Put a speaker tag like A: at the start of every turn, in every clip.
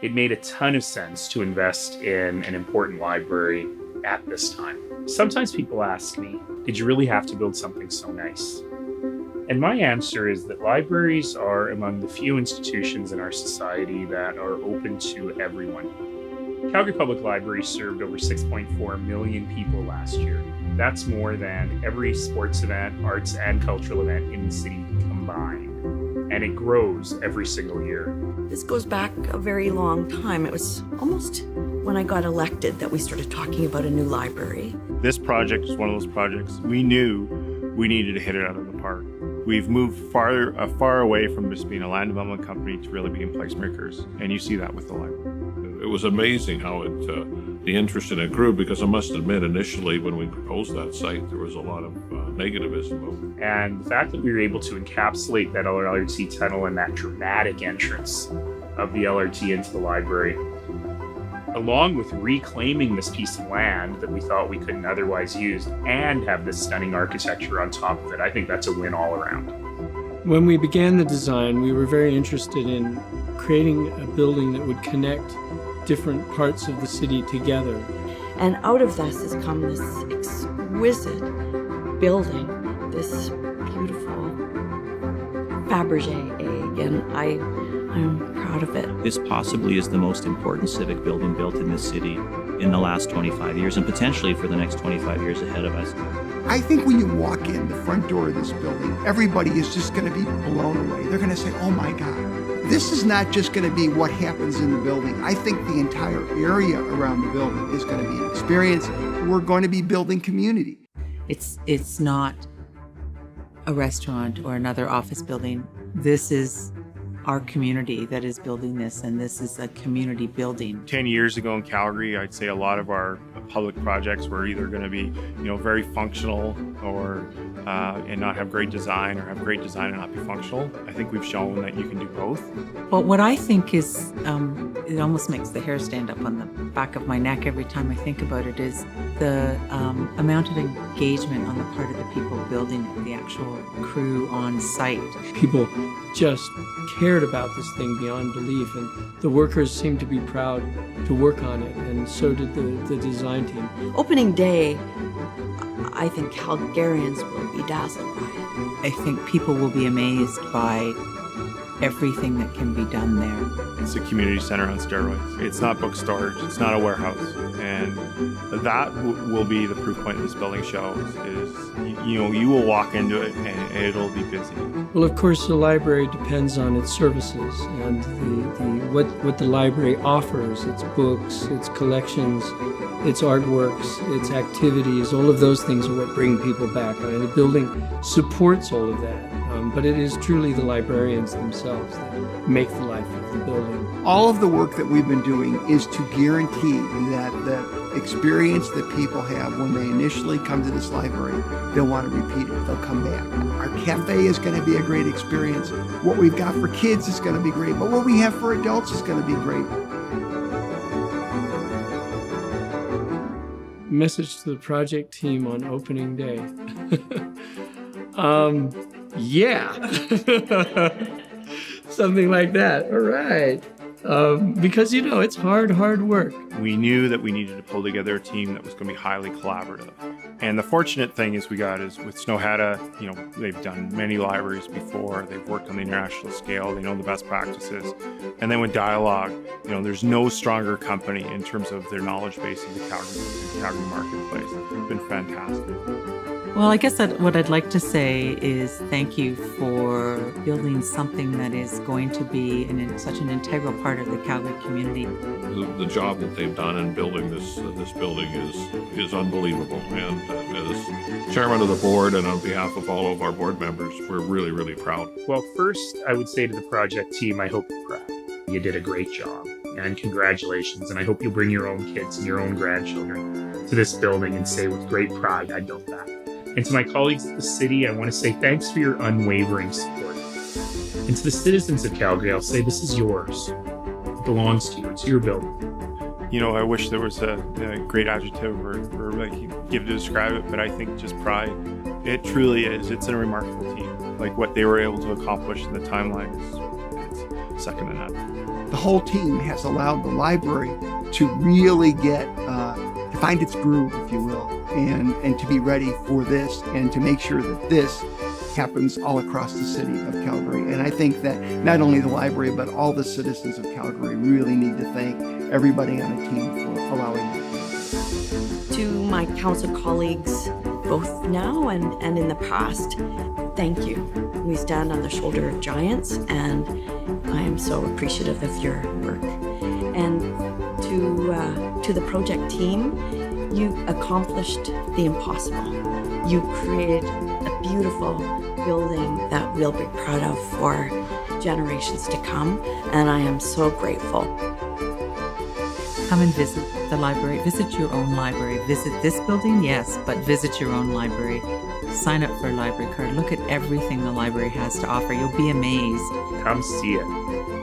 A: it made a ton of sense to invest in an important library at this time. Sometimes people ask me, did you really have to build something so nice? And my answer is that libraries are among the few institutions in our society that are open to everyone. Calgary Public Library served over 6.4 million people last year. That's more than every sports event, arts, and cultural event in the city combined. And it grows every single year.
B: This goes back a very long time. It was almost when I got elected that we started talking about a new library.
C: This project is one of those projects we knew we needed to hit it out of the park. We've moved far away from just being a land development company to really being placemakers, and you see that with the library.
D: It was amazing how the interest in it grew, because I must admit, initially when we proposed that site, there was a lot of negativism.
A: And the fact that we were able to encapsulate that LRT tunnel and that dramatic entrance of the LRT into the library, along with reclaiming this piece of land that we thought we couldn't otherwise use and have this stunning architecture on top of it, I think that's a win all around.
E: When we began the design, we were very interested in creating a building that would connect different parts of the city together.
B: And out of this has come this exquisite building, this beautiful Fabergé egg, and I'm proud of it.
F: This possibly is the most important civic building built in this city in the last 25 years, and potentially for the next 25 years ahead of us.
G: I think when you walk in the front door of this building, everybody is just going to be blown away. They're going to say, oh my God. This is not just going to be what happens in the building. I think the entire area around the building is going to be an experience. We're going to be building community.
H: It's not a restaurant or another office building. This is our community that is building this, and this is a community building.
C: 10 years ago in Calgary, I'd say a lot of our public projects were either going to be, very functional or and not have great design, or have great design and not be functional. I think we've shown that you can do both.
H: But what I think is, it almost makes the hair stand up on the back of my neck every time I think about it, is the amount of engagement on the part of the people building it, the actual crew on site.
E: People just cared about this thing beyond belief, and the workers seemed to be proud to work on it, and so did the design team.
B: Opening day, I think Calgarians will be dazzled by it.
H: I think people will be amazed by everything that can be done there.
C: It's a community center on steroids. It's not book storage, it's not a warehouse. And that will be the proof point this building shows is, you will walk into it and it'll be busy.
E: Well, of course, the library depends on its services and what the library offers, its books, its collections, its artworks, its activities. All of those things are what bring people back. I mean, the building supports all of that, but it is truly the librarians themselves that make the life of the building.
G: All of the work that we've been doing is to guarantee that the experience that people have when they initially come to this library, they'll want to repeat it, they'll come back. Our cafe is going to be a great experience. What we've got for kids is going to be great, but what we have for adults is going to be great.
E: Message to the project team on opening day. Yeah. Something like that. All right. Because, it's hard work.
C: We knew that we needed to pull together a team that was going to be highly collaborative. And the fortunate thing is with Snowhetta, they've done many libraries before. They've worked on the international scale. They know the best practices. And then with Dialogue, there's no stronger company in terms of their knowledge base of the Calgary marketplace. It's been fantastic.
H: Well, I guess what I'd like to say is thank you for building something that is going to be such an integral part of the Calgary community.
D: The job that they've done in building this building is unbelievable. And as chairman of the board and on behalf of all of our board members, we're really, really proud.
A: Well, first, I would say to the project team, I hope you're proud. You did a great job, and congratulations. And I hope you'll bring your own kids and your own grandchildren to this building and say with great pride, I built that. And to my colleagues at the city, I want to say thanks for your unwavering support. And to the citizens of Calgary, I'll say this is yours. It belongs to you. It's your building.
C: I wish there was a great adjective or give to describe it, but I think just pride. It truly is. It's a remarkable team. What they were able to accomplish in the timeline is second to none.
G: the whole team has allowed the library to really get, to find its groove, if you will, and to be ready for this and to make sure that this happens all across the city of Calgary. And I think that not only the library, but all the citizens of Calgary really need to thank everybody on the team for allowing that.
B: To my council colleagues, both now and in the past, thank you. We stand on the shoulder of giants, and I am so appreciative of your work. And to the project team, you accomplished the impossible. You created a beautiful building that we'll be proud of for generations to come, and I am so grateful.
H: Come and visit the library. Visit your own library. Visit this building, yes, but visit your own library. Sign up for a library card. Look at everything the library has to offer. You'll be amazed.
A: Come see it.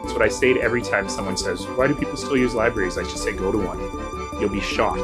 A: That's what I say to every time someone says, why do people still use libraries? I just say, go to one. You'll be shocked.